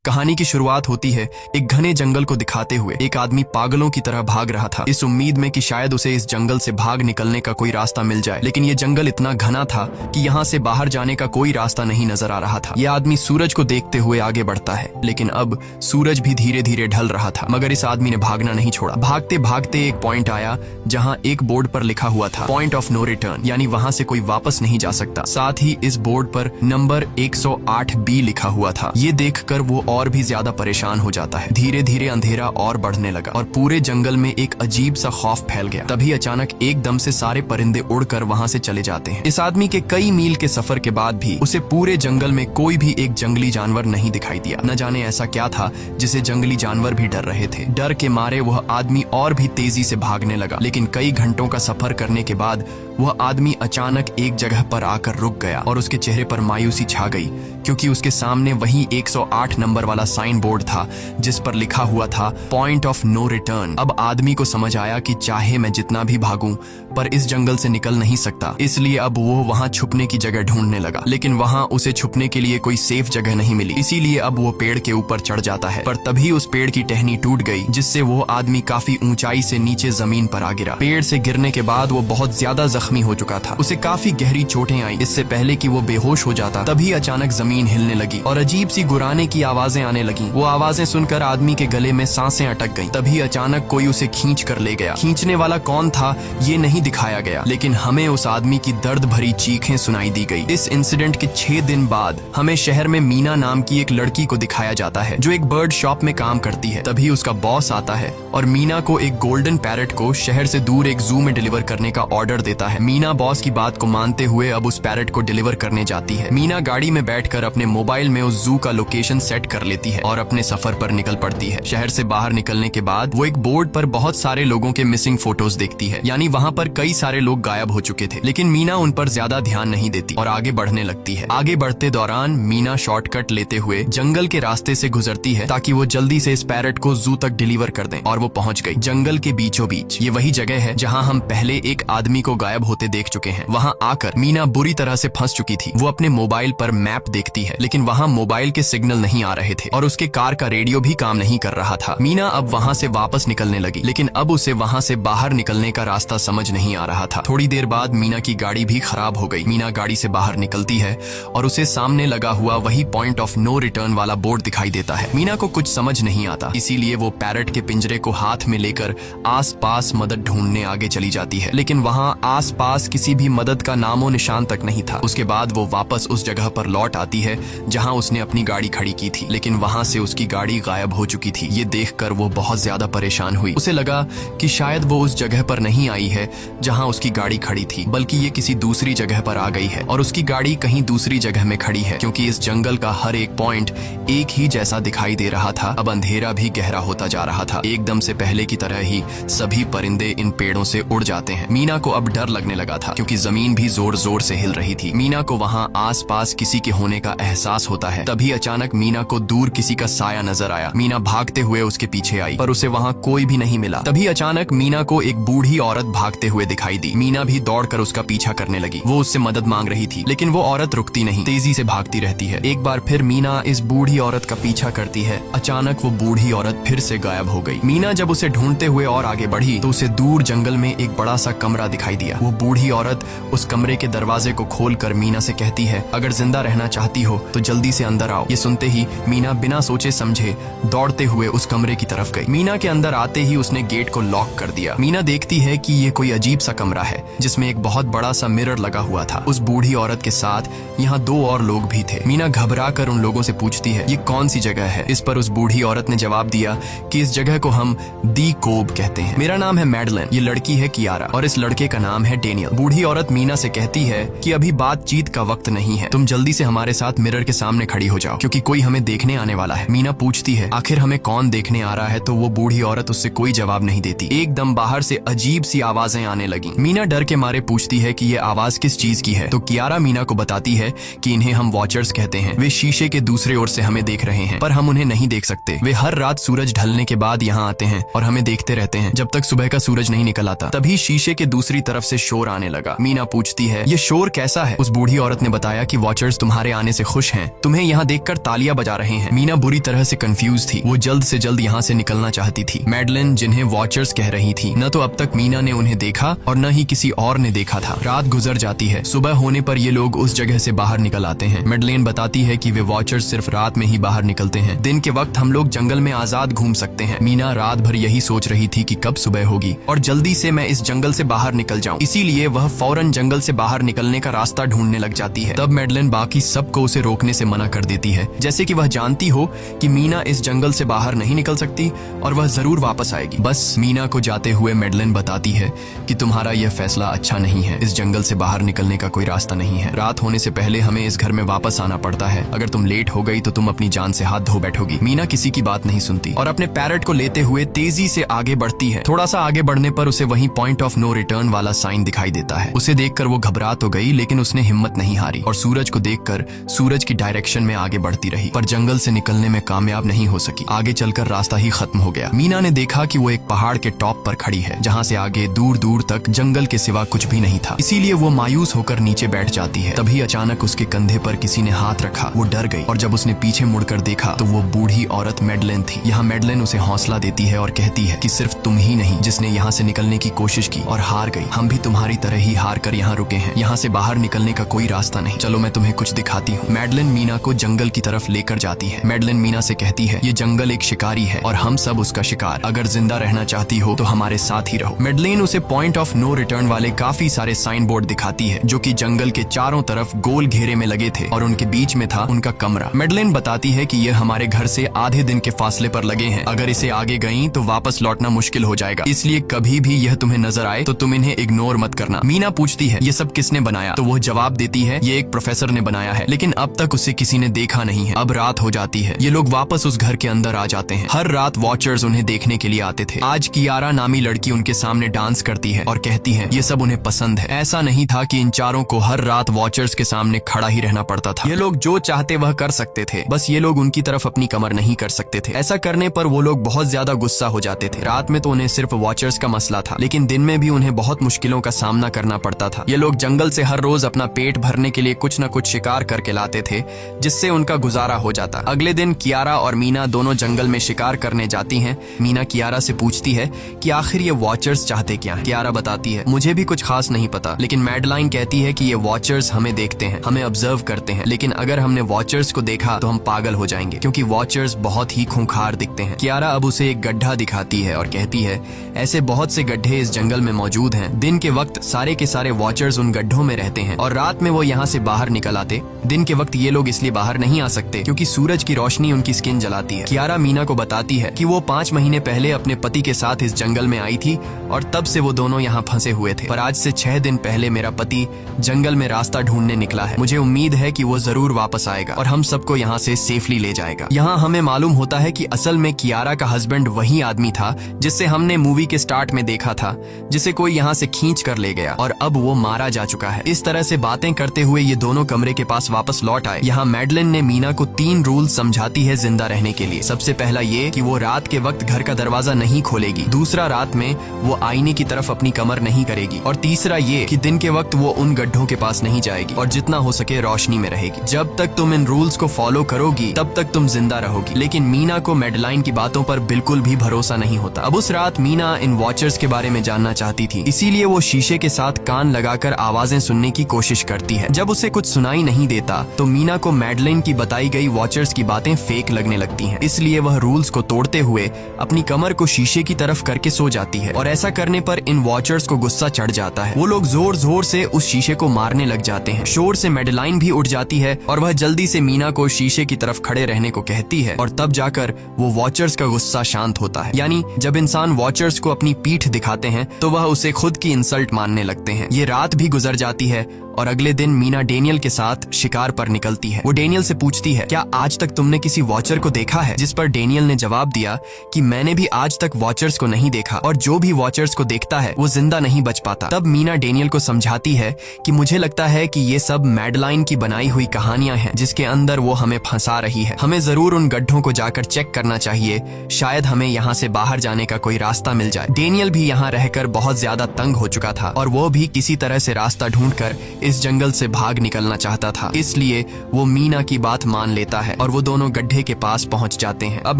कहानी की शुरुआत होती है एक घने जंगल को दिखाते हुए। एक आदमी पागलों की तरह भाग रहा था, इस उम्मीद में कि शायद उसे इस जंगल से भाग निकलने का कोई रास्ता मिल जाए। लेकिन ये जंगल इतना घना था कि यहाँ से बाहर जाने का कोई रास्ता नहीं नजर आ रहा था। यह आदमी सूरज को देखते हुए आगे बढ़ता है, लेकिन अब सूरज भी धीरे धीरे ढल रहा था। मगर इस आदमी ने भागना नहीं छोड़ा। भागते भागते एक पॉइंट आया जहाँ एक बोर्ड पर लिखा हुआ था पॉइंट ऑफ नो रिटर्न, यानी वहाँ से कोई वापस नहीं जा सकता। साथ ही इस बोर्ड पर नंबर 108B लिखा हुआ था। ये देखकर वो और भी ज्यादा परेशान हो जाता है। धीरे धीरे अंधेरा और बढ़ने लगा और पूरे जंगल में एक अजीब सा खौफ फैल गया। तभी अचानक एकदम से सारे परिंदे उड़कर वहाँ से चले जाते हैं। इस आदमी के कई मील के सफर के बाद भी उसे पूरे जंगल में कोई भी एक जंगली जानवर नहीं दिखाई दिया। न जाने ऐसा क्या था जिसे जंगली जानवर भी डर रहे थे। डर के मारे वह आदमी और भी तेजी से भागने लगा, लेकिन कई घंटों का सफर करने के बाद वह आदमी अचानक एक जगह पर आकर रुक गया और उसके चेहरे पर मायूसी छा गई, क्योंकि उसके सामने वही 108 नंबर वाला साइन बोर्ड था जिस पर लिखा हुआ था पॉइंट ऑफ नो रिटर्न। अब आदमी को समझ आया कि चाहे मैं जितना भी भागूं पर इस जंगल से निकल नहीं सकता, इसलिए अब वो वहां छुपने की जगह ढूंढने लगा। लेकिन वहां उसे छुपने के लिए कोई सेफ जगह नहीं मिली, इसीलिए अब वो पेड़ के ऊपर चढ़ जाता है। पर तभी उस पेड़ की टहनी टूट गई, जिससे वो आदमी काफी ऊंचाई से नीचे जमीन पर आ गिरा। पेड़ से गिरने के बाद वो बहुत ज्यादा जख्मी हो चुका था। उसे काफी गहरी चोटें आई। इससे पहले कि वो बेहोश हो जाता तभी अचानक जमीन हिलने लगी और अजीब सी गुर्राने की आवाजें आने लगी। वो आवाजें सुनकर आदमी के गले में सांसें अटक गईं। तभी अचानक कोई उसे खींच कर ले गया। खींचने वाला कौन था ये नहीं दिखाया गया, लेकिन हमें उस आदमी की दर्द भरी चीखें सुनाई दी गई। इस इंसिडेंट के 6 दिन बाद हमें शहर में मीना नाम की एक लड़की को दिखाया जाता है जो एक बर्ड शॉप में काम करती है। तभी उसका बॉस आता है और मीना को एक गोल्डन पैरट को शहर से दूर एक जू में डिलीवर करने का ऑर्डर देता है। मीना बॉस की बात को मानते हुए अब उस पैरट को डिलीवर करने जाती है। मीना गाड़ी में बैठकर अपने मोबाइल में उस जू का लोकेशन सेट कर लेती है और अपने सफर पर निकल पड़ती है। शहर से बाहर निकलने के बाद वो एक बोर्ड पर बहुत सारे लोगों के मिसिंग फोटोज देखती है, यानी वहाँ पर कई सारे लोग गायब हो चुके थे। लेकिन मीना उन पर ज्यादा ध्यान नहीं देती और आगे बढ़ने लगती है। आगे बढ़ते दौरान मीना शॉर्टकट लेते हुए जंगल के रास्ते से गुजरती है ताकि वो जल्दी से इस पैरट को जू तक डिलीवर कर दें, और वो पहुंच गई जंगल के बीचों बीच। ये वही जगह है जहाँ हम पहले एक आदमी को गायब होते देख चुके हैं। वहाँ आकर मीना बुरी तरह से फंस चुकी थी। वो अपने मोबाइल पर मैप देखती है, लेकिन वहाँ मोबाइल के सिग्नल नहीं आ रहे थे और उसके कार का रेडियो भी काम नहीं कर रहा था। मीना अब वहाँ से वापस निकलने लगी, लेकिन अब उसे वहाँ से बाहर निकलने का रास्ता समझ नहीं आ रहा था। थोड़ी देर बाद मीना की गाड़ी भी खराब हो गई। मीना गाड़ी से बाहर निकलती है और उसे सामने लगा हुआ वही पॉइंट ऑफ नो रिटर्न वाला बोर्ड दिखाई देता है। मीना को कुछ समझ नहीं आता, इसीलिए वो पैरट के पिंजरे को हाथ में लेकर आसपास मदद ढूंढने आगे चली जाती है, लेकिन वहाँ आसपास किसी भी मदद का नामो निशान तक नहीं था। उसके बाद वो वापस उस जगह पर लौट आती है जहाँ उसने अपनी गाड़ी खड़ी की थी, लेकिन वहाँ से उसकी गाड़ी गायब हो चुकी थी। ये देखकर वो बहुत ज्यादा परेशान हुई। उसे लगा कि शायद वो उस जगह पर नहीं आई है जहाँ उसकी गाड़ी खड़ी थी, बल्कि ये किसी दूसरी जगह पर आ गई है और उसकी गाड़ी कहीं दूसरी जगह में खड़ी है, क्योंकि इस जंगल का हर एक पॉइंट एक ही जैसा दिखाई दे रहा था। अब अंधेरा भी गहरा होता जा रहा था। एकदम से पहले की तरह ही सभी परिंदे इन पेड़ों से उड़ जाते हैं। मीना को अब डर लगने लगा था, क्योंकि जमीन भी जोर जोर से हिल रही थी। मीना को वहाँ आसपास किसी के होने का एहसास होता है। तभी अचानक मीना को दूर किसी का साया नजर आया। मीना भागते हुए उसके पीछे आई, पर उसे वहाँ कोई भी नहीं मिला। तभी अचानक मीना को एक बूढ़ी औरत भागते हुए दिखाई दी। मीना भी दौड़कर उसका पीछा करने लगी। वो उससे मदद मांग रही थी, लेकिन वो औरत रुकती नहीं, तेजी से भागती रहती है। एक बार फिर मीना इस बूढ़ी औरत का पीछा करती है। अचानक वो बूढ़ी औरत फिर से गायब हो गई। मीना जब उसे ढूंढते हुए और आगे बढ़ी तो उसे दूर जंगल में एक बड़ा सा कमरा दिखाई दिया। वो बूढ़ी औरत उस कमरे के दरवाजे को खोलकर मीना से कहती है, अगर जिंदा रहना चाहती हो तो जल्दी से अंदर आओ। ये सुनते ही मीना बिना सोचे समझे दौड़ते हुए उस कमरे की तरफ गई। मीना के अंदर आते ही उसने गेट को लॉक कर दिया। मीना देखती है कि ये कोई अजीब सा कमरा है जिसमें एक बहुत बड़ा सा मिरर लगा हुआ था। उस बूढ़ी औरत के साथ यहाँ 2 और लोग भी थे। मीना घबरा कर उन लोगों से पूछती है, ये कौन सी जगह है? इस पर उस बूढ़ी औरत ने जवाब दिया कि इस जगह को हम दी कोब कहते हैं। मेरा नाम है मैडलिन, ये लड़की है कियारा और इस लड़के का नाम है डेनियल। बूढ़ी औरत मीना से कहती है कि अभी बातचीत का वक्त नहीं है, तुम जल्दी से हमारे साथ मिरर के सामने खड़ी हो जाओ, क्योंकि कोई हमें देखने आने वाला है। मीना पूछती है, आखिर हमें कौन देखने आ रहा है? तो वो बूढ़ी औरत उससे कोई जवाब नहीं देती। एकदम बाहर से अजीब सी आवाजें आने लगी। मीना डर के मारे पूछती है कि ये आवाज किस चीज की है? तो कियारा मीना को बताती है कि इन्हें हम वॉचर्स कहते हैं। वे शीशे के दूसरे ओर से हमें देख रहे हैं, पर हम उन्हें नहीं देख सकते। वे हर रात सूरज ढलने के बाद यहाँ आते हैं और हमें देखते रहते हैं जब तक सुबह का सूरज नहीं निकल आता। तभी शीशे के दूसरी तरफ से शोर आने लगा। मीना पूछती है, ये शोर कैसा है? उस बूढ़ी औरत ने बताया कि वॉचर्स तुम्हारे आने से खुश हैं, तुम्हें यहाँ देखकर तालियां बजा रहे हैं। मीना बुरी तरह से कंफ्यूज थी, वो जल्द से जल्द यहाँ से निकलना चाहती थी। मैडलिन जिन्हें वॉचर्स कह रही थी, न तो अब तक मीना ने उन्हें देखा और न ही किसी और ने देखा था। रात गुजर जाती है, सुबह होने पर ये लोग उस जगह से बाहर निकल आते हैं। मैडलिन बताती है कि वे वॉचर्स सिर्फ रात में ही बाहर निकलते हैं, दिन के वक्त हम लोग जंगल में आजाद घूम सकते हैं। मीना रात भर यही सोच रही थी कि कब सुबह होगी और जल्दी से मैं इस जंगल से बाहर निकल जाऊं, इसीलिए वह फौरन जंगल से बाहर निकलने का रास्ता ढूंढने लग जाती है। तब मैडलिन बाकी सबको उसे रोकने से मना कर देती है, जैसे कि वह जानती हो कि मीना इस जंगल से बाहर नहीं निकल सकती और वह जरूर वापस आएगी। बस मीना को जाते हुए मैडलिन बताती है कि तुम्हारा यह फैसला अच्छा नहीं है, इस जंगल से बाहर निकलने का कोई रास्ता नहीं है। रात होने से पहले हमें इस घर में वापस आना पड़ता है, अगर तुम लेट हो गई तो तुम अपनी जान से हाथ धो बैठोगी। मीना किसी की बात नहीं सुनती और अपने पैरट को लेते हुए तेजी से आगे बढ़ती है। थोड़ा सा आगे बढ़ने पर उसे वहीं पॉइंट ऑफ नो रिटर्न वाला साइन दिखाई देता है। उसे देखकर वो घबरा तो गई, लेकिन उसने हिम्मत नहीं हारी और सूरज को देखकर सूरज की डायरेक्शन में आगे बढ़ती रही, पर जंगल से निकलने में कामयाब नहीं हो सकी। आगे चलकर रास्ता ही खत्म हो गया। मीना ने देखा कि वो एक पहाड़ के टॉप पर खड़ी है, जहाँ से आगे दूर दूर तक जंगल के सिवा कुछ भी नहीं था, इसीलिए वो मायूस होकर नीचे बैठ जाती है। तभी अचानक उसके कंधे पर किसी ने हाथ रखा, वो डर गई और जब उसने पीछे मुड़कर देखा तो वो बूढ़ी औरत मैडलिन थी। यहाँ मैडलिन उसे हौसला देती है और कहती है कि सिर्फ तुम ही नहीं जिसने यहाँ से निकलने की कोशिश की और हार गई, हम भी तुम्हारी तरह ही हार कर यहाँ रुके हैं, यहाँ से बाहर निकलने का कोई रास्ता नहीं, चलो मैं तुम्हें कुछ दिखाती हूँ। मैडलिन मीना को जंगल की तरफ लेकर जाती है। मैडलिन मीना से कहती है, ये जंगल एक शिकारी है और हम सब उसका शिकार, अगर जिंदा रहना चाहती हो तो हमारे साथ ही रहो। मैडलिन उसे पॉइंट ऑफ नो रिटर्न वाले काफी सारे साइन बोर्ड दिखाती है, जो कि जंगल के चारों तरफ गोल घेरे में लगे थे और उनके बीच में था उनका कमरा। मैडलिन बताती है कि ये हमारे घर से आधे दिन के फासले पर लगे हैं, अगर इसे आगे गई तो वापस लौटना मुश्किल हो जाएगा, इसलिए कभी भी यह तुम्हें नजर आए तो तुम इन्हें इग्नोर मत करना। मीना पूछती है, ये सब किसने बनाया? तो वो जवाब देती है, ये एक प्रोफेसर ने बनाया है, लेकिन अब तक उसे किसी ने देखा नहीं है। अब रात हो जाती है, ये लोग वापस उस घर के अंदर आ जाते हैं। हर रात वॉचर्स उन्हें देखने के लिए आते थे। आज कियारा नामी लड़की उनके सामने डांस करती है और कहती है ये सब उन्हें पसंद है। ऐसा नहीं था कि इन चारों को हर रात वॉचर्स के सामने खड़ा ही रहना पड़ता था, ये लोग जो चाहते वह कर सकते थे, बस ये लोग उनकी तरफ अपनी कमर नहीं कर सकते थे। ऐसा करने पर वो लोग बहुत ज्यादा गुस्सा हो जाते थे। रात में तो उन्हें सिर्फ वॉचर्स का मसला था, लेकिन दिन में भी उन्हें बहुत मुश्किलों का सामना करना पड़ता था। ये लोग जंगल से हर रोज अपना पेट भरने के लिए कुछ न कुछ शिकार करके लाते थे, जिससे उनका गुजारा हो जाता। अगले दिन कियारा और मीना दोनों जंगल में शिकार करने जाती हैं। मीना कियारा से पूछती है कि आखिर ये वॉचर्स चाहते क्या हैं? कियारा बताती है, मुझे भी कुछ खास नहीं पता, लेकिन मैडलाइन कहती है कि ये वॉचर्स हमें देखते हैं, हमें ऑब्जर्व करते हैं, लेकिन अगर हमने वॉचर्स को देखा तो हम पागल हो जाएंगे, क्योंकि वॉचर्स बहुत ही खूंखार दिखते हैं। कियारा अब उसे एक गड्ढा दिखाती है और कहती है, ऐसे बहुत से गड्ढे इस जंगल में मौजूद हैं। दिन के वक्त सारे के सारे वॉचर्स उन गड्ढों में रहते हैं और रात में वो यहाँ से बाहर निकल आते। दिन के वक्त ये लोग इसलिए बाहर नहीं आ सकते क्योंकि सूरज की रोशनी उनकी स्किन जलाती है। कियारा मीना को बताती है कि वो 5 महीने पहले अपने पति के साथ इस जंगल में आई थी और तब से वो दोनों यहाँ फंसे हुए थे, पर आज से 6 दिन पहले मेरा पति जंगल में रास्ता ढूंढने निकला है। मुझे उम्मीद है कि वो जरूर वापस आएगा और हम सबको यहाँ से सेफली ले जाएगा। यहाँ हमें मालूम होता है कि असल में कियारा का हस्बैंड वही आदमी था जिससे हमने मूवी के स्टार्ट में देखा था, जिसे कोई यहाँ से खींच कर ले गया और अब वो मारा जा चुका है। इस तरह से बातें करते हुए ये दोनों कमरे के पास वापस लौट आए। यहाँ मैडलिन ने मीना को 3 रूल समझाती है जिंदा रहने के लिए। सबसे पहला ये कि वो रात के वक्त घर का दरवाजा नहीं खोलेगी, दूसरा रात में वो आईने की तरफ अपनी कमर नहीं करेगी और तीसरा ये कि दिन के वक्त वो उन गड्ढों के पास नहीं जाएगी और जितना हो सके रोशनी में रहेगी। जब तक तुम इन रूल्स को फॉलो करोगी तब तक तुम जिंदा रहोगी। लेकिन मीना को मैडलाइन की बातों पर बिल्कुल भी भरोसा नहीं होता। अब उस रात मीना इन वॉचर्स के बारे में जानना चाहती थी, इसीलिए वो शीशे के साथ कान लगाकर आवाजें सुनने की कोशिश करती है। जब उसे कुछ सुनाई नहीं देता तो मीना को मैडलिन की बताई गई वॉचर्स की बातें फेक लगने लगती हैं, इसलिए वह रूल्स को तोड़ते हुए अपनी कमर को शीशे की तरफ करके सो जाती है और ऐसा करने पर इन वॉचर्स को गुस्सा चढ़ जाता है। वो लोग जोर जोर से उस शीशे को मारने लग जाते हैं। शोर से मैडलाइन भी उठ जाती है और वह जल्दी से मीना को शीशे की तरफ खड़े रहने को कहती है और तब जाकर वो वॉचर्स का गुस्सा शांत होता है। यानी जब इंसान वॉचर्स को अपनी पीठ दिखाते हैं तो वह उसे खुद की इंसल्ट मानने लगते हैं। ये रात भी गुजर जाती है और अगले दिन मीना डेनियल के साथ शिकार पर निकलती है। वो डेनियल से पूछती है, क्या आज तक तुमने किसी वॉचर को देखा है? जिस पर डेनियल ने जवाब दिया कि मैंने भी आज तक वॉचर्स को नहीं देखा और जो भी वॉचर्स को देखता है वो जिंदा नहीं बच पाता। तब मीना डेनियल को समझाती है कि मुझे लगता है कि ये सब मैडलाइन की बनाई हुई कहानियां हैं जिसके अंदर वो हमें फंसा रही है। हमें जरूर उन गड्ढों को जाकर चेक करना चाहिए, शायद हमें यहाँ से बाहर जाने का कोई रास्ता मिल जाए। डेनियल भी यहाँ रहकर बहुत ज्यादा तंग हो चुका था और वो भी किसी तरह से रास्ता ढूंढकर इस जंगल से भाग निकलना चाहता था। इसलिए वो मीना की बात मान लेता है और वो दोनों गड्ढे के पास पहुंच जाते हैं। अब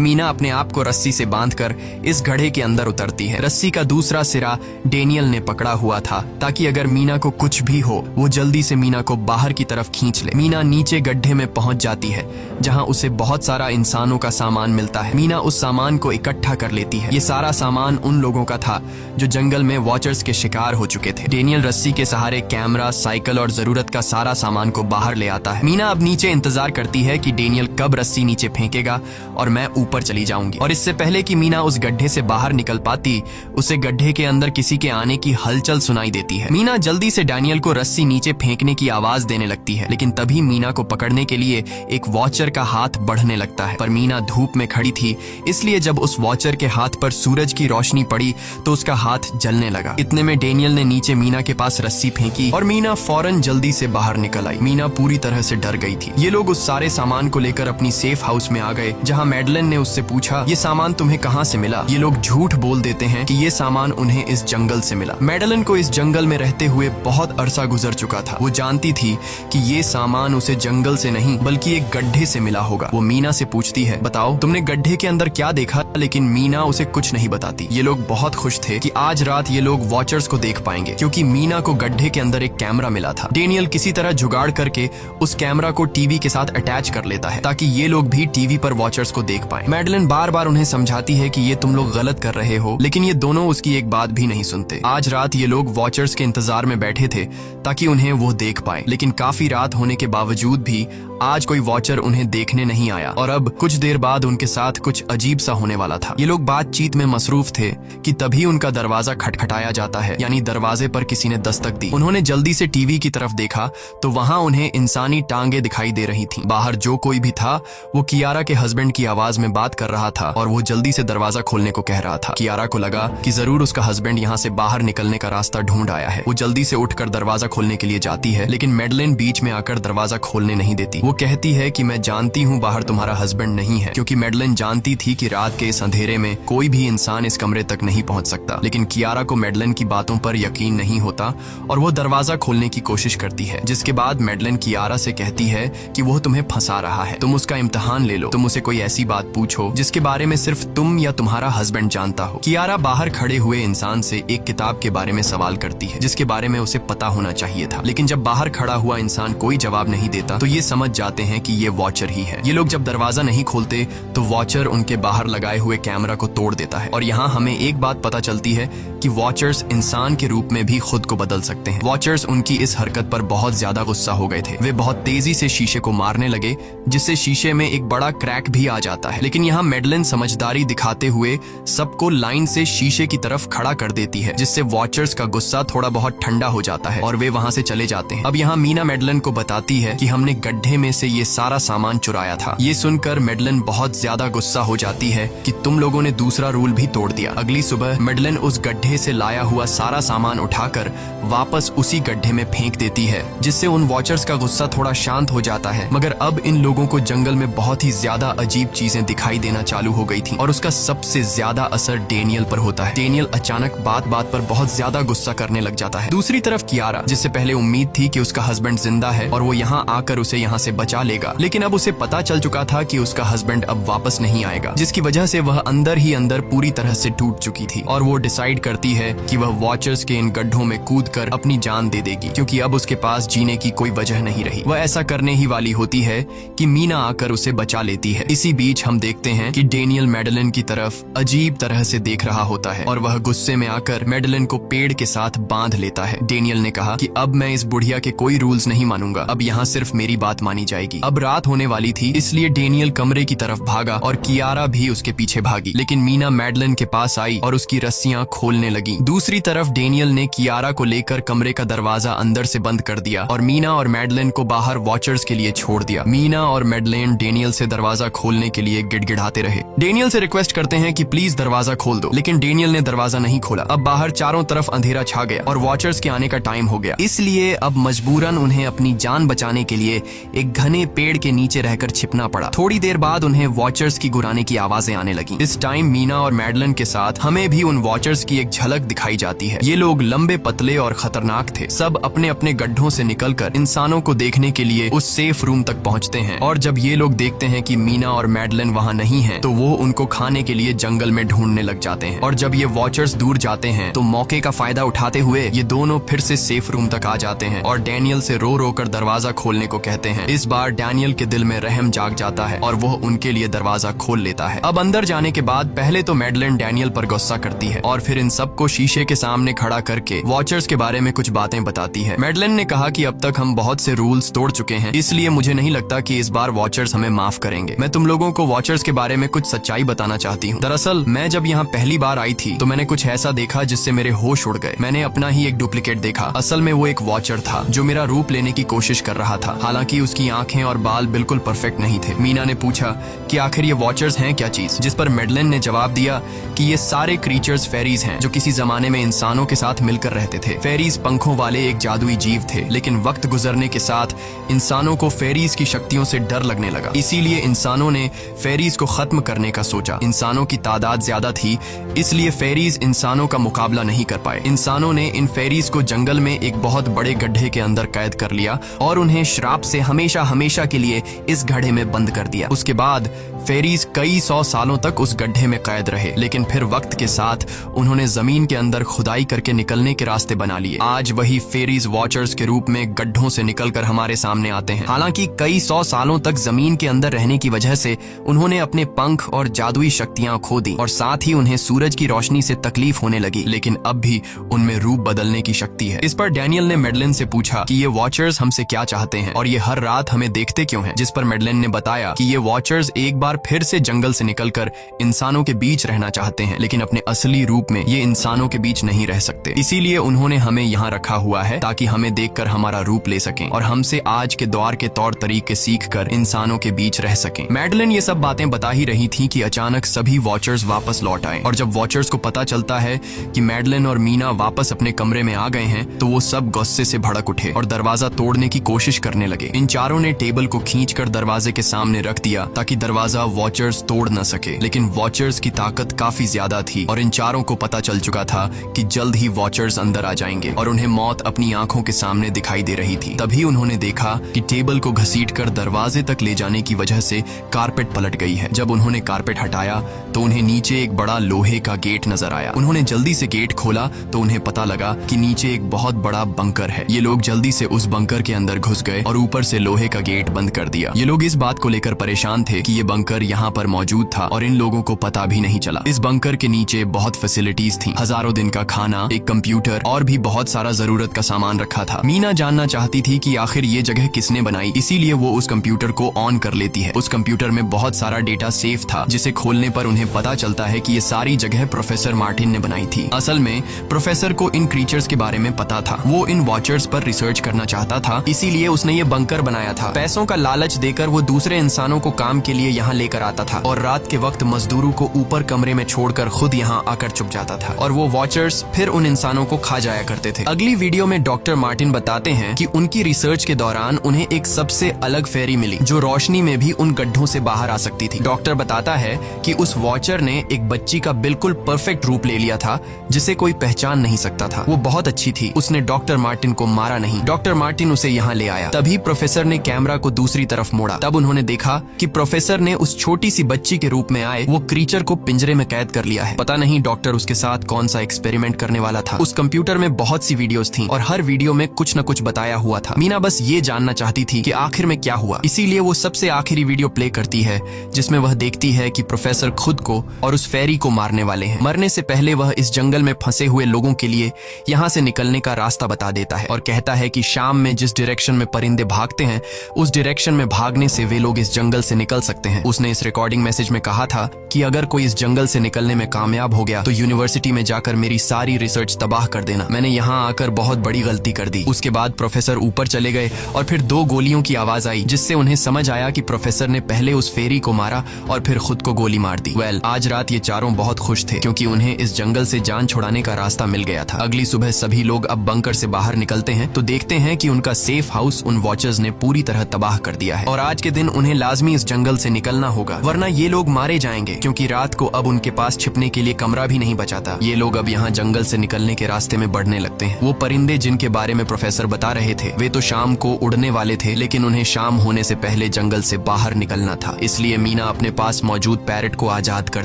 मीना अपने आप को रस्सी से बांधकर इस गड्ढे के अंदर उतरती है। रस्सी का दूसरा सिरा डेनियल ने पकड़ा हुआ था ताकि अगर मीना को कुछ भी हो वो जल्दी से मीना को बाहर की तरफ खींच ले। मीना नीचे गड्ढे में पहुंच जाती है जहां उसे बहुत सारा इंसानों का सामान मिलता है। मीना उस सामान को इकट्ठा कर लेती है। ये सारा सामान उन लोगों का था जो जंगल में वॉचर्स के शिकार हो चुके थे। डेनियल रस्सी के सहारे कैमरा, साइकिल और जरूरत का सारा सामान को बाहर ले आता है। मीना अब नीचे इंतजार करती है कि डेनियल कब रस्सी नीचे फेंकेगा और मैं ऊपर चली जाऊंगी। और इससे पहले कि मीना उस गड्ढे से बाहर निकल पाती, उसे गड्ढे के अंदर किसी के आने की हलचल सुनाई देती है। मीना जल्दी से डेनियल को रस्सी नीचे फेंकने की आवाज देने लगती है, लेकिन तभी मीना को पकड़ने के लिए एक वॉचर का हाथ बढ़ने लगता है। पर मीना धूप में खड़ी थी, इसलिए जब उस वॉचर के हाथ पर सूरज की रोशनी पड़ी तो उसका हाथ जलने लगा। इतने में डेनियल ने नीचे मीना के पास रस्सी फेंकी और मीना फौरन जल्दी से बाहर निकल आई। मीना पूरी तरह से डर गई थी। ये लोग उस सारे सामान को लेकर अपनी सेफ हाउस में आ गए, जहां मैडलिन ने उससे पूछा, ये सामान तुम्हें कहां से मिला? ये लोग झूठ बोल देते हैं कि ये सामान उन्हें इस जंगल से मिला। मैडलिन को इस जंगल में रहते हुए बहुत अरसा गुजर चुका था। वो जानती थी कि ये सामान उसे जंगल से नहीं बल्कि एक गड्ढे से मिला होगा। वो मीना से पूछती है, बताओ तुमने गड्ढे के अंदर क्या देखा? लेकिन मीना उसे कुछ नहीं बताती। ये लोग बहुत खुश थे कि आज रात ये लोग वॉचर्स को देख पाएंगे, क्योंकि मीना को गड्ढे के अंदर एक कैमरा मिला था। डेनियल किसी तरह जुगाड़ करके उस कैमरा को टीवी के साथ अटैच कर लेता है ताकि ये लोग भी टीवी पर वॉचर्स को देख पाएं। मैडलिन बार बार उन्हें समझाती है कि ये तुम लोग गलत कर रहे हो, लेकिन ये दोनों उसकी एक बात भी नहीं सुनते। आज रात ये लोग वॉचर्स के इंतजार में बैठे थे ताकि उन्हें वो देख पाए, लेकिन काफी रात होने के बावजूद भी आज कोई वॉचर उन्हें देखने नहीं आया और अब कुछ देर बाद उनके साथ कुछ अजीब सा होने वाला था। ये लोग बातचीत में मसरूफ थे कि तभी उनका दरवाजा खटखटाया जाता है, यानी दरवाजे पर किसी ने दस्तक दी। उन्होंने जल्दी से टीवी की तरफ देखा तो वहां उन्हें इंसानी टांगे दिखाई दे रही थीं। बाहर जो कोई भी था वो कियारा के हस्बैंड की आवाज में बात कर रहा था और वो जल्दी से दरवाजा खोलने को कह रहा था। कियारा को लगा कि जरूर उसका हस्बैंड यहाँ से बाहर निकलने का रास्ता ढूंढ आया है। वो जल्दी से उठकर दरवाजा खोलने के लिए जाती है, लेकिन मैडलिन बीच में आकर दरवाजा खोलने नहीं देती। वो कहती है कि मैं जानती हूँ बाहर तुम्हारा हस्बैंड नहीं है, क्योंकि मैडलिन जानती थी कि रात के इस अंधेरे में कोई भी इंसान इस कमरे तक नहीं पहुंच सकता। लेकिन कियारा को मैडलिन की बातों पर यकीन नहीं होता और वो दरवाजा खोलने की कोशिश करती है, जिसके बाद मैडलिन कियारा से कहती है कि वो तुम्हें फंसा रहा है, तुम उसका इम्तिहान ले लो, तुम उसे कोई ऐसी बात पूछो जिसके बारे में सिर्फ तुम या तुम्हारा हस्बैंड जानता हो। कियारा बाहर खड़े हुए इंसान से एक किताब के बारे में सवाल करती है जिसके बारे में उसे पता होना चाहिए था, लेकिन जब बाहर खड़ा हुआ इंसान कोई जवाब नहीं देता तो ये समझ जाते हैं कि ये वॉचर ही है। ये लोग जब दरवाजा नहीं खोलते तो वॉचर उनके बाहर लगाए हुए कैमरा को तोड़ देता है और यहाँ हमें एक बात पता चलती है कि वॉचर्स इंसान के रूप में भी खुद को बदल सकते हैं। वॉचर्स उनकी इस हरकत पर बहुत ज्यादा गुस्सा हो गए थे। वे बहुत तेजी से शीशे को मारने लगे जिससे शीशे में एक बड़ा क्रैक भी आ जाता है, लेकिन यहाँ मैडलिन समझदारी दिखाते हुए सबको लाइन से शीशे की तरफ खड़ा कर देती है, जिससे वॉचर्स का गुस्सा थोड़ा बहुत ठंडा हो जाता है और वे वहाँ से चले जाते हैं। अब यहाँ मीना मैडलिन को बताती है कि हमने गड्ढे में से ये सारा सामान चुराया था। ये सुनकर मैडलिन बहुत ज्यादा गुस्सा हो जाती है कि तुम लोगों ने दूसरा रूल भी तोड़ दिया। अगली सुबह मैडलिन उस गड्ढे से लाया हुआ सारा सामान उठाकर वापस उसी गड्ढे में फेंक देती है, जिससे उन वॉचर्स का गुस्सा थोड़ा शांत हो जाता है। मगर अब इन लोगों को जंगल में बहुत ही ज्यादा अजीब चीजें दिखाई देना चालू हो गई थी और उसका सबसे ज्यादा असर डेनियल पर होता है। डेनियल अचानक बात बात पर बहुत ज्यादा गुस्सा करने लग जाता है। दूसरी तरफ कियारा, जिससे पहले उम्मीद थी कि उसका हस्बैंड जिंदा है और वो यहाँ आकर उसे यहाँ से बचा लेगा, लेकिन अब उसे पता चल चुका था कि उसका हस्बैंड अब वापस नहीं आएगा, जिसकी वजह से वह अंदर ही अंदर पूरी तरह से टूट चुकी थी और वो डिसाइड करती है कि वह वॉचर्स के इन गड्ढों में कूदकर अपनी जान दे देगी, क्योंकि अब उसके पास जीने की कोई वजह नहीं रही। वह ऐसा करने ही वाली होती है कि मीना आकर उसे बचा लेती है। इसी बीच हम देखते हैं कि डेनियल मैडलिन की तरफ अजीब तरह से देख रहा होता है और वह गुस्से में आकर मैडलिन को पेड़ के साथ बांध लेता है। डेनियल ने कहा कि अब मैं इस बुढ़िया के कोई रूल्स नहीं मानूंगा, अब यहाँ सिर्फ मेरी बात मानी जाएगी। अब रात होने वाली थी, इसलिए डेनियल कमरे की तरफ भागा और कियारा भी उसके पीछे भागी, लेकिन मीना मैडलिन के पास आई और उसकी रस्सियां खोलने लगी। दूसरी तरफ डेनियल ने कियारा को लेकर कमरे का दरवाजा अंदर से बंद कर दिया और मीना और मैडलिन को बाहर वॉचर्स के लिए छोड़ दिया। मीना और मैडलिन डेनियल से दरवाजा खोलने के लिए गिड़गिड़ाते रहे। डेनियल से रिक्वेस्ट करते हैं कि प्लीज दरवाजा खोल दो, लेकिन डेनियल ने दरवाजा नहीं खोला। अब बाहर चारों तरफ अंधेरा छा गया और वॉचर्स के आने का टाइम हो गया, इसलिए अब मजबूरन उन्हें अपनी जान बचाने के लिए एक घने पेड़ के नीचे रहकर छिपना पड़ा। थोड़ी देर बाद उन्हें वॉचर्स की गुराने की आवाजें आने लगी। इस टाइम मीना और मैडलिन के साथ हमें भी उन वॉचर्स की एक झलक दिखाई जाती है। ये लोग लंबे, पतले और खतरनाक थे। सब अपने अपने गड्ढों से निकलकर इंसानों को देखने के लिए उस सेफ रूम तक पहुंचते हैं। और जब ये लोग देखते हैं कि मीना और मैडलिन वहाँ नहीं हैं, तो वो उनको खाने के लिए जंगल में ढूंढने लग जाते हैं। और जब ये वॉचर्स दूर जाते हैं तो मौके का फायदा उठाते हुए ये दोनों फिर से सेफ रूम तक आ जाते हैं और डैनियल से रो रो कर दरवाजा खोलने को कहते हैं। इस बार डैनियल के दिल में रहम जाग जाता है और वो उनके लिए दरवाजा खोल लेता है। अब अंदर जाने के बाद पहले तो मैडलिन डैनियल पर गुस्सा करती है और फिर इन सबको शीशे के सामने खड़ा करके वॉचर्स के बारे में कुछ बातें बताती है। मैडलिन ने कहा कि अब तक हम बहुत से रूल्स तोड़ चुके हैं, इसलिए मुझे नहीं लगता कि इस बार वॉचर्स हमें माफ करेंगे। मैं तुम लोगों को वॉचर्स के बारे में कुछ सच्चाई बताना चाहती हूँ। दरअसल मैं जब यहाँ पहली बार आई थी तो मैंने कुछ ऐसा देखा जिससे मेरे होश उड़ गए। मैंने अपना ही एक डुप्लीकेट देखा। असल में वो एक वॉचर था जो मेरा रूप लेने की कोशिश कर रहा था। हालांकि उसकी आंखें और बाल बिल्कुल परफेक्ट नहीं थे। मीना ने पूछा कि आखिर ये वॉचर्स हैं क्या चीज, जिस पर मैडलिन ने जवाब दिया कि ये सारे क्रीचर्स फेरीज हैं जो किसी जमाने में इंसानों के साथ मिलकर रहते थे। फेरीज पंखों वाले एक जादुई जीव थे, लेकिन वक्त गुजरने के साथ इंसानों को फेरीज की शक्तियों से डर लगने लगा। इसीलिए इंसानों ने फेरीज को खत्म करने का सोचा। इंसानों की तादाद ज्यादा थी, इसलिए फेरीज इंसानों का मुकाबला नहीं कर पाए। इंसानों ने इन फेरीज को जंगल में एक बहुत बड़े गड्ढे के अंदर कैद कर लिया और उन्हें श्राप से हमेशा हमेशा के लिए इस गड्ढे में बंद कर दिया। उसके बाद फेरीज कई 100 सालों तक उस गड्ढे में कैद रहे, लेकिन फिर वक्त के साथ उन्होंने जमीन के अंदर खुदाई करके निकलने के रास्ते बना लिए। आज वही फेरीज वॉचर्स के रूप में गड्ढों से निकलकर हमारे सामने आते हैं। हालांकि कई 100 सालों तक जमीन के अंदर रहने की वजह से उन्होंने अपने पंख और जादुई शक्तियां खो दी और साथ ही उन्हें सूरज की रोशनी से तकलीफ होने लगी, लेकिन अब भी उनमें रूप बदलने की शक्ति है। इस पर डैनियल ने मैडलिन से पूछा कि ये वॉचर्स हमसे क्या चाहते हैं और ये हर रात हमें देखते क्यों हैं, जिस पर मैडलिन ने बताया कि ये वॉचर्स एक बार फिर से जंगल से निकलकर इंसानों के बीच रहना चाहते हैं, लेकिन अपने असली रूप में ये इंसानों के बीच नहीं रह सकते। इसीलिए उन्होंने हमें यहाँ रखा हुआ है ताकि हमें देखकर हमारा रूप ले सकें और हमसे आज के दौर के तौर तरीके सीखकर इंसानों के बीच रह सकें। मैडलिन ये सब बातें बता ही रही थी कि अचानक सभी वॉचर्स वापस लौट आए और जब वॉचर्स को पता चलता है कि मैडलिन और मीना वापस अपने कमरे में आ गए हैं तो वो सब गुस्से से भड़क उठे और दरवाजा तोड़ने की कोशिश करने लगे। इन चारों ने टेबल को खींचकर दरवाजे के सामने रख दिया ताकि दरवाजा वॉचर्स तोड़ न सके, लेकिन वॉचर्स की ताकत काफी ज्यादा थी और इन चारों को पता चल चुका था कि जल्द ही वॉचर्स अंदर आ जाएंगे और उन्हें मौत अपनी आंखों के सामने दिखाई दे रही थी। तभी उन्होंने देखा कि टेबल को घसीटकर दरवाजे तक ले जाने की वजह से कारपेट पलट गई है। जब उन्होंने कारपेट हटाया तो उन्हें नीचे एक बड़ा लोहे का गेट नजर आया। उन्होंने जल्दी से गेट खोला तो उन्हें पता लगा कि नीचे एक बहुत बड़ा बंकर है। ये लोग जल्दी से उस बंकर के अंदर घुस गए और ऊपर से लोहे का गेट बंद कर दिया। ये लोग इस बात को लेकर परेशान थे कि ये बंकर यहाँ पर मौजूद था और इन लोगों को पता भी नहीं चला। इस बंकर के नीचे बहुत फैसिलिटीज थी, हजारों दिन का खाना, एक कंप्यूटर और भी बहुत सारा जरूरत का सामान रखा था। मीना जानना चाहती थी कि आखिर ये जगह किसने बनाई, इसीलिए वो उस कंप्यूटर को ऑन कर लेती है। उस कंप्यूटर में बहुत सारा डेटा सेफ था, जिसे खोलने पर उन्हें पता चलता है कि ये सारी जगह प्रोफेसर मार्टिन ने बनाई थी। असल में प्रोफेसर को इन क्रीचर्स के बारे में पता था। वो इन वॉचर्स पर रिसर्च करना चाहता था, इसीलिए उसने ये बंकर बनाया था। पैसों का लालच देकर वो दूसरे इंसानों को काम के लिए यहाँ लेकर आता था और रात के वक्त मजदूरों को ऊपर कमरे में छोड़कर खुद यहाँ आकर छुप जाता था और वो वॉचर्स फिर उन इंसानों को खा जाया करते थे। अगली वीडियो में डॉक्टर मार्टिन बताते हैं कि उनकी रिसर्च के दौरान उन्हें एक सबसे अलग फेरी मिली जो रोशनी में भी उन गड्ढों से बाहर आ सकती थी। डॉक्टर बताता है कि उस वॉचर ने एक बच्ची का बिल्कुल परफेक्ट रूप ले लिया था जिसे कोई पहचान नहीं सकता था। वो बहुत अच्छी थी, उसने डॉक्टर मार्टिन को मारा नहीं। डॉक्टर मार्टिन उसे यहाँ ले आया। तभी प्रोफेसर ने कैमरा को दूसरी तरफ मोड़ा। तब उन्होंने देखा कि प्रोफेसर ने उस छोटी सी बच्ची के रूप में आए वो क्रीचर को पिंजरे में कैद कर लिया है। पता नहीं डॉक्टर उसके साथ कौन सा एक्सपेरिमेंट करने वाला था। उस कंप्यूटर में बहुत सी वीडियोस थी और हर वीडियो में कुछ न कुछ बताया हुआ था। मीना बस ये जानना चाहती थी कि आखिर में क्या हुआ, इसीलिए वो सबसे आखिरी वीडियो प्ले करती है जिसमें वह देखती है कि प्रोफेसर खुद को और उस फेरी को मारने वाले हैं। मरने से पहले वह इस जंगल में फंसे हुए लोगों के लिए यहाँ से निकलने का रास्ता बता देता है और कहता है कि शाम में जिस डायरेक्शन में परिंदे भागते हैं उस डायरेक्शन में भागने से वे लोग इस जंगल से निकल सकते हैं। उसने इस रिकॉर्डिंग मैसेज में कहा था कि अगर कोई इस जंगल से निकलने में कामयाब हो गया तो यूनिवर्सिटी में जाकर मेरी सारी रिसर्च तबाह कर देना। मैंने यहाँ आकर बहुत बड़ी गलती कर दी। उसके बाद प्रोफेसर ऊपर चले गए और फिर 2 गोलियों की आवाज आई जिससे उन्हें समझ आया कि प्रोफेसर ने पहले उस फेरी को मारा और फिर खुद को गोली मार दी। आज रात ये चारों बहुत खुश थे क्योंकि उन्हें इस जंगल से जान छुड़ाने का रास्ता मिल गया था। अगली सुबह सभी लोग अब बंकर से बाहर निकलते हैं तो देखते हैं कि उनका सेफ हाउस उन वॉचर्स ने पूरी तरह तबाह कर दिया है और आज के दिन उन्हें लाजमी इस जंगल से निकलना होगा वरना ये लोग मारे जाएंगे। क्योंकि रात को अब उनके पास छिपने के लिए कमरा भी नहीं बचा था। ये लोग अब यहाँ जंगल से निकलने के रास्ते में बढ़ने लगते हैं। वो परिंदे जिनके बारे में प्रोफेसर बता रहे थे वे तो शाम को उड़ने वाले थे, लेकिन उन्हें शाम होने से पहले जंगल से बाहर निकलना था। इसलिए मीना अपने पास मौजूद पैरट को आजाद कर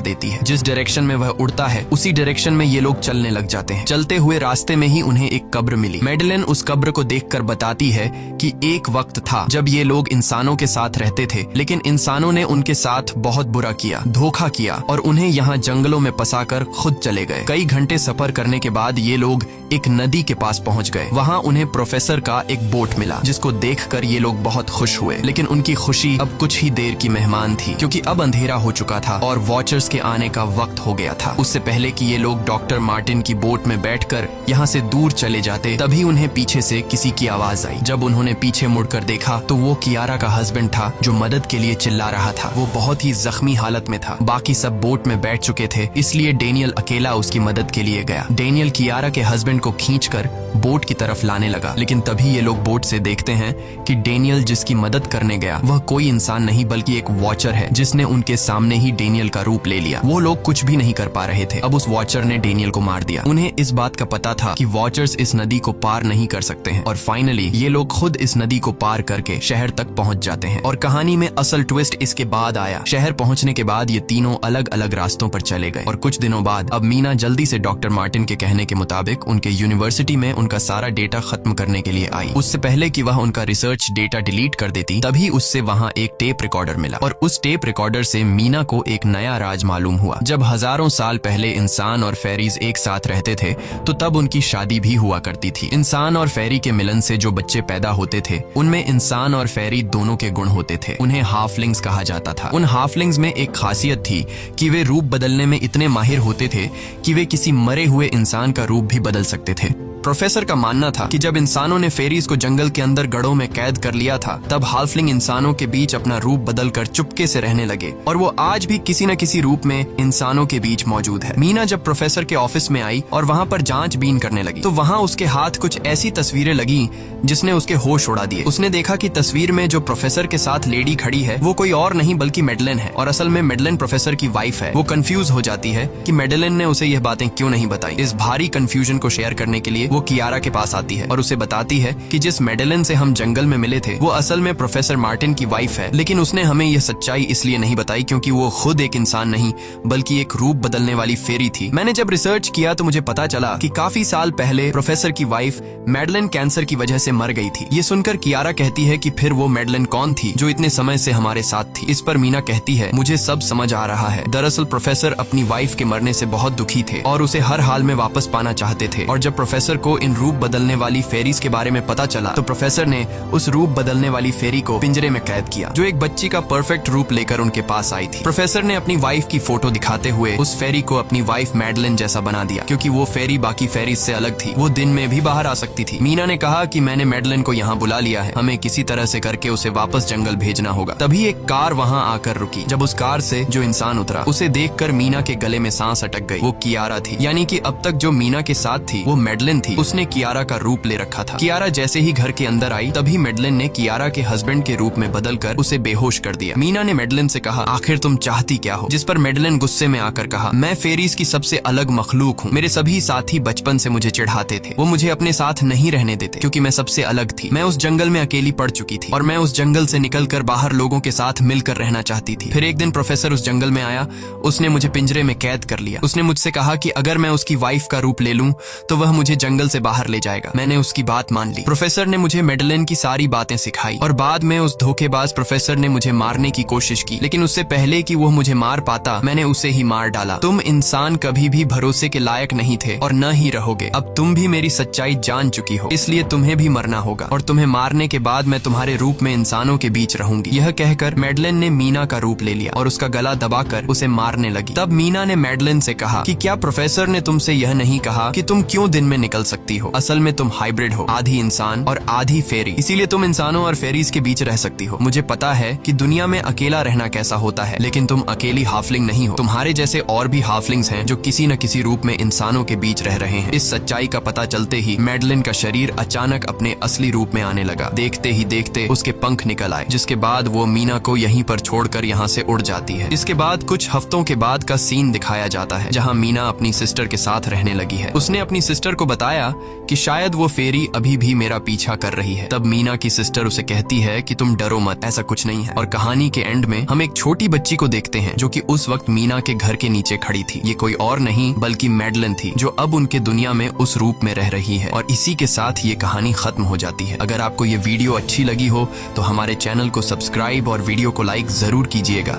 देती है। जिस डायरेक्शन में वह उड़ता है उसी डायरेक्शन में ये लोग चलने लग जाते हैं। चलते हुए रास्ते में ही उन्हें एक कब्र मिली। मैडलेन उस कब्र को देखकर बताती है कि एक वक्त था जब ये लोग इंसानों के साथ रहते थे, लेकिन इंसानों ने उनके साथ बहुत बुरा किया, धोखा किया और उन्हें यहाँ जंगलों में फंसाकर खुद चले गए। कई घंटे सफर करने के बाद ये लोग एक नदी के पास पहुंच गए। वहाँ उन्हें प्रोफेसर का एक बोट मिला, जिसको देखकर ये लोग बहुत खुश हुए। लेकिन उनकी खुशी अब कुछ ही देर की मेहमान थी, क्योंकि अब अंधेरा हो चुका था और वॉचर्स के आने का वक्त हो गया था। उससे पहले कि ये लोग डॉक्टर मार्टिन की बोट में बैठकर यहाँ से दूर चले जाते, तभी उन्हें पीछे से किसी की आवाज आई। जब उन्होंने पीछे मुड़कर देखा तो वो कियारा का हस्बैंड था, जो मदद के लिए चिल्ला रहा था। वो बहुत ही जख्मी हालत में था। बाकी सब बोट में बैठ चुके थे, इसलिए डेनियल अकेला उसकी मदद के लिए गया। डेनियल कियारा के हस्बैंड को खींचकर बोट की तरफ लाने लगा, लेकिन तभी ये लोग बोट से देखते हैं कि डेनियल जिसकी मदद करने गया वह कोई इंसान नहीं बल्कि एक वॉचर है, जिसने उनके सामने ही डेनियल का रूप ले लिया। वो लोग कुछ भी नहीं कर पा रहे थे। अब उस वॉचर ने डेनियल को मार दिया। उन्हें इस बात का पता था कि वॉचर्स इस नदी को पार नहीं कर सकते हैं और फाइनली ये लोग खुद इस नदी को पार करके शहर तक पहुंच जाते हैं। और कहानी में असल ट्विस्ट इसके बाद आया। शहर पहुंचने के बाद ये तीनों अलग अलग रास्तों पर चले गए और कुछ दिनों बाद अब मीना जल्दी से डॉक्टर मार्टिन के कहने के मुताबिक उनके यूनिवर्सिटी में उनका सारा डेटा खत्म करने के लिए आई। उससे पहले कि वह उनका रिसर्च डेटा डिलीट कर देती, तभी उससे वहाँ एक टेप रिकॉर्डर मिला और उस टेप रिकॉर्डर से मीना को एक नया राज मालूम हुआ। जब हजारों साल पहले इंसान और फेरीज एक साथ रहते थे तो तब उनकी शादी भी हुआ करती थी। इंसान और फेरी के मिलन से जो बच्चे पैदा होते थे उनमें इंसान और फेरी दोनों के गुण होते थे। उन्हें हाफलिंग्स कहा जाता था। उन हाफलिंग्स में एक खासियत थी कि वे रूप बदलने में इतने माहिर होते थे कि वे किसी मरे हुए इंसान का रूप भी बदल सकते थे। प्रोफेसर का मानना था कि जब इंसानों ने फेरीज को जंगल के अंदर गढ़ों में कैद कर लिया था, तब हाफलिंग इंसानों के बीच अपना रूप बदलकर चुपके से रहने लगे और वो आज भी किसी न किसी रूप में इंसानों के बीच मौजूद है। मीना जब प्रोफेसर के ऑफिस में आई और वहाँ पर जांचबीन करने लगी तो वहाँ उसके हाथ कुछ ऐसी तस्वीरें लगी जिसने उसके होश उड़ा दिए। उसने देखा कि तस्वीर में जो प्रोफेसर के साथ लेडी खड़ी है वो कोई और नहीं बल्कि मैडलेन है और असल में मैडलेन प्रोफेसर की वाइफ है। वो कंफ्यूज हो जाती है कि मैडलेन ने उसे यह बातें क्यों नहीं बताई। इस भारी कंफ्यूजन को शेयर करने के लिए वो कियारा के पास आती है और उसे बताती है कि जिस मैडलेन से हम जंगल में मिले थे वो असल में प्रोफेसर मार्टिन की वाइफ है, लेकिन उसने हमें यह सच्चाई इसलिए नहीं बताई क्योंकि वो खुद एक इंसान नहीं बल्कि एक रूप बदलने वाली फेरी थी। मैंने जब रिसर्च किया तो मुझे पता चला कि काफी साल पहले प्रोफेसर की वाइफ मैडलेन कैंसर की वजह से मर गई थी। ये सुनकर कियारा कहती है कि फिर वो मैडलेन कौन थी जो इतने समय से हमारे साथ थी। इस पर मीना कहती है, मुझे सब समझ आ रहा है। दरअसल प्रोफेसर अपनी वाइफ के मरने से बहुत दुखी थे और उसे हर हाल में वापस पाना चाहते थे और जब प्रोफेसर को इन रूप बदलने वाली फेरीज के बारे में पता चला तो प्रोफेसर ने उस रूप बदलने वाली फेरी को पिंजरे में कैद किया, जो एक बच्ची का परफेक्ट रूप लेकर उनके पास आई थी। प्रोफेसर ने अपनी वाइफ की फोटो दिखाते हुए उस फेरी को अपनी वाइफ मैडलेन जैसा बना दिया, क्योंकि वो फेरी बाकी फेरीज से अलग थी। वो दिन में भी बाहर आ सकती थी। मीना ने कहा कि मैंने मैडलेन को यहाँ बुला लिया है, हमें किसी तरह से करके उसे वापस जंगल भेजना होगा। तभी एक कार वहाँ आकर रुकी। जब उस कार से जो इंसान उतरा उसे देखकर मीना के गले में सांस अटक गई। वो कियारा थी, यानी कि अब तक जो मीना के साथ थी वो मैडलेन थी। उसने कियारा का रूप ले रखा था। कियारा जैसे ही घर के अंदर आई तभी मैडलेन ने कियारा के हस्बैंड के रूप में बदलकर उसे बेहोश कर दिया। मीना ने मैडलेन से कहा, आखिर तुम चाहती क्या हो? जिस पर मैडलेन गुस्से में आकर कहा, मैं फेरीज की सबसे अलग मखलूक हूँ। मेरे सभी साथी बचपन से मुझे चिढ़ाते थे। वो मुझे अपने साथ नहीं रहने देते क्योंकि मैं सबसे अलग थी। मैं उस जंगल में अकेली पड़ चुकी थी और मैं उस जंगल से निकलकर बाहर लोगों के साथ मिलकर रहना चाहती थी। फिर एक दिन प्रोफेसर उस जंगल में आया। उसने मुझे पिंजरे में कैद कर लिया। उसने मुझसे कहा कि अगर मैं उसकी वाइफ का रूप ले लूं तो वह मुझे जंगल से बाहर ले जाएगा। मैंने उसकी बात मान ली। प्रोफेसर ने मुझे मैडलेन की सारी बातें सिखाई और बाद में उस धोखेबाज प्रोफेसर ने मुझे मारने की कोशिश की, लेकिन उससे पहले कि वो मुझे मार पाता मैंने उसे ही मार डाला। तुम इंसान कभी भी भरोसे के लायक नहीं थे और न ही रहोगे। अब तुम भी मेरी सच्चाई जान चुकी हो, इसलिए तुम्हें भी मरना होगा और तुम्हें मारने के बाद मैं तुम्हारे रूप में इंसानों के बीच रहूंगी। यह कहकर मैडलेन ने मीना का रूप ले लिया और उसका गला दबाकर उसे मारने लगी। तब मीना ने मैडलेन से कहा कि क्या प्रोफेसर ने तुमसे यह नहीं कहा कि तुम क्यों क्यों दिन में निकल सकती हो? असल में तुम हाइब्रिड हो, आधी इंसान और आधी फेरी, इसीलिए तुम इंसानों और फेरीज के बीच रह सकती हो। मुझे पता है कि दुनिया में अकेला रहना कैसा होता है, लेकिन तुम अकेली हाफलिंग नहीं हो। तुम्हारे जैसे और भी हाफलिंग्स हैं जो किसी न किसी रूप में इंसानों के बीच रह रहे हैं। इस सच्चाई का पता चलते ही मैडलिन का शरीर अचानक अपने असली रूप में आने लगा। देखते ही देखते उसके पंख निकल आए, जिसके बाद वो मीना को यहीं पर छोड़कर यहाँ से उड़ जाती है। इसके बाद कुछ हफ्तों के बाद का सीन दिखाया जाता है, जहाँ मीना अपनी सिस्टर के साथ रहने लगी है। उसने अपनी सिस्टर को बताया कि शायद वो फेरी अभी भी मेरा पीछा कर रही है। तब मीना की सिस्टर उसे कहती है कि तुम डरो मत, ऐसा कुछ नहीं है। और कहानी के एंड में हम एक छोटी बच्ची को देखते हैं जो कि उस वक्त मीना के घर के नीचे खड़ी थी। ये कोई और नहीं बल्कि मैडलिन थी, जो अब उनके दुनिया में उस रूप में रह रही है। और इसी के साथ ये कहानी खत्म हो जाती है। अगर आपको ये वीडियो अच्छी लगी हो तो हमारे चैनल को सब्सक्राइब और वीडियो को लाइक जरूर कीजिएगा।